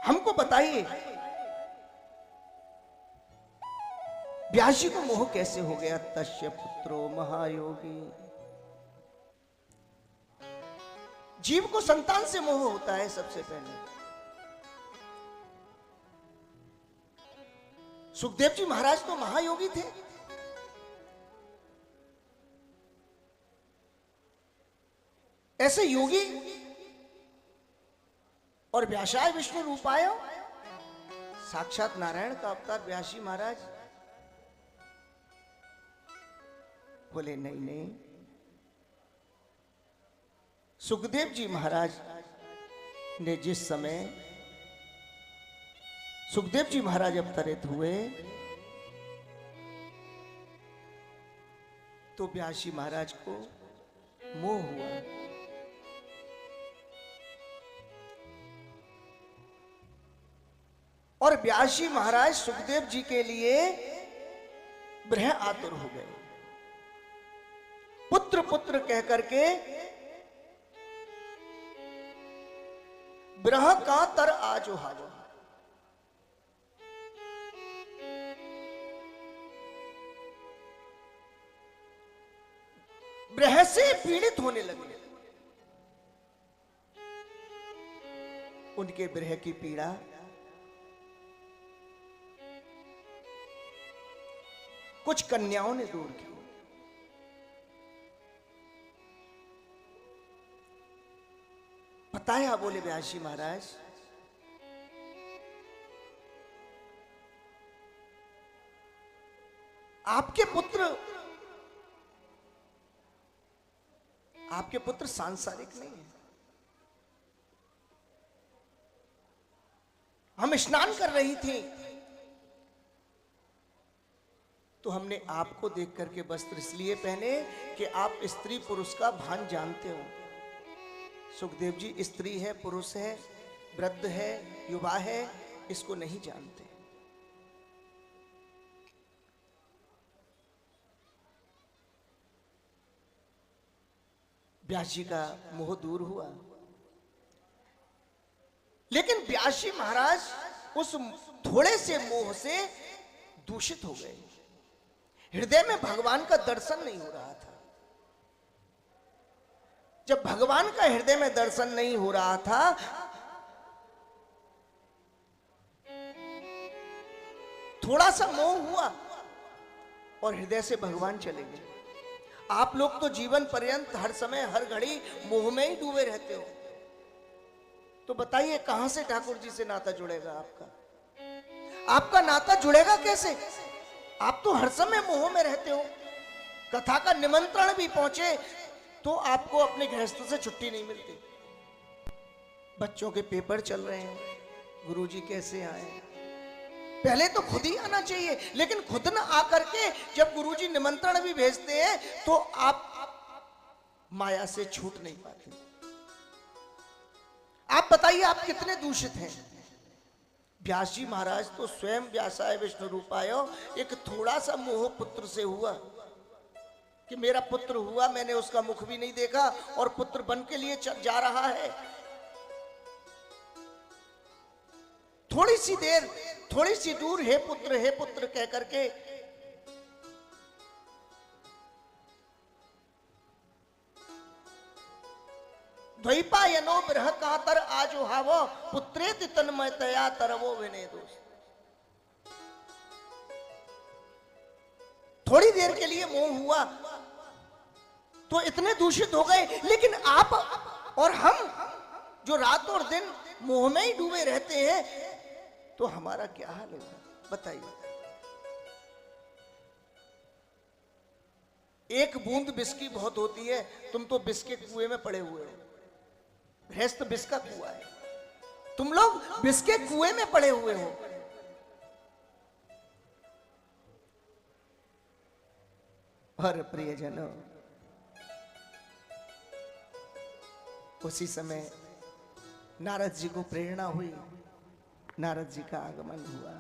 हमको बताइए व्यास जी को मोह कैसे हो गया। तस्य पुत्रो महायोगी। जीव को संतान से मोह होता है सबसे पहले। सुखदेव जी महाराज तो महायोगी थे। ऐसे योगी और व्यासाय विष्णु रूपाय, साक्षात नारायण का अवतार व्यास जी महाराज। बोले नहीं नहीं, सुखदेव जी महाराज ने जिस समय सुखदेव जी महाराज अवतरित हुए तो व्यास जी महाराज को मोह हुआ। और व्यास जी महाराज सुखदेव जी के लिए ब्रह आतुर हो गए। पुत्र पुत्र कह करके ब्रह का तर आजो हाजो। ब्रह से पीड़ित होने लगे। उनके ब्रह की पीड़ा कुछ कन्याओं ने दूर की। बताया, बोले व्यास जी महाराज आपके पुत्र सांसारिक नहीं है। हम स्नान कर रही थी तो हमने आपको देख करके वस्त्र इसलिए पहने कि आप स्त्री पुरुष का भान जानते हो। सुखदेव जी स्त्री है, पुरुष है, वृद्ध है, युवा है, इसको नहीं जानते। व्यास जी का मोह दूर हुआ। लेकिन व्यास जी महाराज उस थोड़े से मोह से दूषित हो गए। हृदय में भगवान का दर्शन नहीं हो रहा था। जब भगवान का हृदय में दर्शन नहीं हो रहा था थोड़ा सा मोह हुआ और हृदय से भगवान चले गए। आप लोग तो जीवन पर्यंत हर समय हर घड़ी मोह में ही डूबे रहते हो। तो बताइए कहां से ठाकुर जी से नाता जुड़ेगा आपका? आपका नाता जुड़ेगा कैसे? आप तो हर समय मोह में रहते हो। कथा का निमंत्रण भी पहुंचे तो आपको अपने गृहस्थ से छुट्टी नहीं मिलती। बच्चों के पेपर चल रहे हैं, गुरुजी कैसे आए? पहले तो खुद ही आना चाहिए, लेकिन खुद ना आकर के जब गुरुजी निमंत्रण भी भेजते हैं तो आप माया से छूट नहीं पाते। आप बताइए आप कितने दूषित हैं। व्यास जी महाराज तो स्वयं व्यासाय विष्णु रूपाय एक थोड़ा सा मोह पुत्र से हुआ कि मेरा पुत्र हुआ, मैंने उसका मुख भी नहीं देखा और पुत्र बन के लिए जा रहा है। थोड़ी सी देर, थोड़ी सी दूर हे पुत्र कह करके द्वैपायनो ब्रह कातर आजो हावो पुत्रेति तन्मयतया तरवो विनेदोष। थोड़ी देर के लिए मोह हुआ तो इतने दूषित हो गए। लेकिन आप और हम जो रात और दिन मोह में ही डूबे रहते हैं तो हमारा क्या हाल होगा बताइए। एक बूंद विष की बहुत होती है, तुम तो विष के कुएं में पड़े हुए हो। गृहस्थ विष का कुआं है, तुम लोग विष के कुएं में पड़े हुए हो। और प्रियजनों उसी समय नारद जी को प्रेरणा हुई, नारद जी का आगमन हुआ।